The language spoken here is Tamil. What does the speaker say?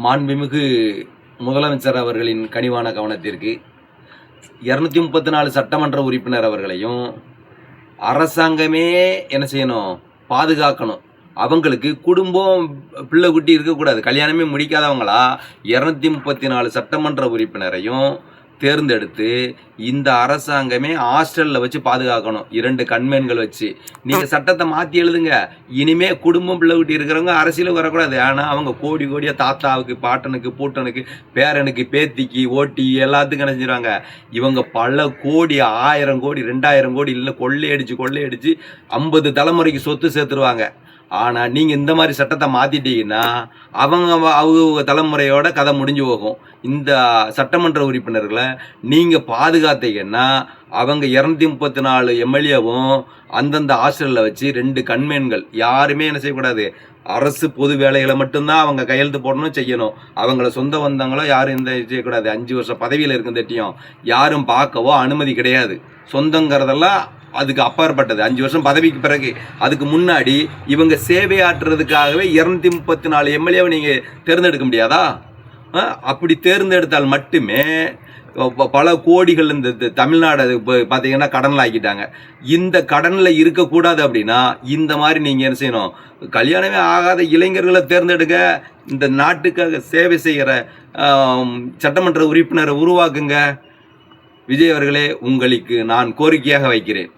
மாண்புமிகு முதலமைச்சர் அவர்களின் கனிவான கவனத்திற்கு 234 சட்டமன்ற உறுப்பினர் அவர்களையும் அரசாங்கமே என்ன செய்யணும், பாதுகாக்கணும். அவங்களுக்கு குடும்பம் பிள்ளை குட்டி இருக்கக்கூடாது. கல்யாணமே முடிக்காதவங்களா 234 சட்டமன்ற உறுப்பினரையும் தேர்ந்தெடுத்து இந்த அரசாங்கமே ஹாஸ்டலில் வச்சு பாதுகாக்கணும். 2 கண்மேன்கள் வச்சு நீங்கள் சட்டத்தை மாற்றி எழுதுங்க. இனிமே குடும்பம் பிள்ளை குட்டி இருக்கிறவங்க அரசியலுக்கு வரக்கூடாது. ஆனால் அவங்க கோடி கோடியாக தாத்தாவுக்கு, பாட்டனுக்கு, பூட்டனுக்கு, பேரனுக்கு, பேத்திக்கு, ஓட்டி எல்லாத்துக்கும் நினைச்சிருவாங்க. இவங்க பல கோடி, 1000 கோடி, 2000 கோடி இல்லை கொள்ளையடிச்சு 50 தலைமுறைக்கு சொத்து சேர்த்துருவாங்க. ஆனால் நீங்கள் இந்த மாதிரி சட்டத்தை மாற்றிட்டீங்கன்னா அவங்க தலைமுறையோட கதை முடிஞ்சு போகும். இந்த சட்டமன்ற உறுப்பினர்களை நீங்கள் பாதுகாத்தீங்கன்னா அவங்க 234 எம்எல்ஏவும் அந்தந்த ஹாஸ்டலில் வச்சு 2 கண்மேன்கள் யாருமே என்ன செய்யக்கூடாது. அரசு பொது வேலைகளை மட்டும்தான் அவங்க கையெழுத்து போடணும், செய்யணும். அவங்கள சொந்த வந்தவங்களோ யாரும் இந்த செய்யக்கூடாது. 5 வருஷம் பதவியில் இருக்கும் தட்டியும் யாரும் பார்க்கவோ அனுமதி கிடையாது. சொந்தங்கிறதெல்லாம் அதுக்கு அப்பாற்பட்டது. 5 வருஷம் பதவிக்கு பிறகு. அதுக்கு முன்னாடி இவங்க சேவையாற்றுறதுக்காகவே 234 எம்எல்ஏவை நீங்கள் தேர்ந்தெடுக்க முடியாதா? அப்படி தேர்ந்தெடுத்தால் மட்டுமே பல கோடிகள் இந்த தமிழ்நாடு பார்த்தீங்கன்னா கடனில் ஆக்கிட்டாங்க. இந்த கடனில் இருக்கக்கூடாது அப்படின்னா இந்த மாதிரி நீங்கள் என்ன செய்யணும், கல்யாணமே ஆகாத இளைஞர்களை தேர்ந்தெடுக்க, இந்த நாட்டுக்காக சேவை செய்கிற சட்டமன்ற உறுப்பினரை உருவாக்குங்க. விஜய் அவர்களே, உங்களுக்கு நான் கோரிக்கையாக வைக்கிறேன்.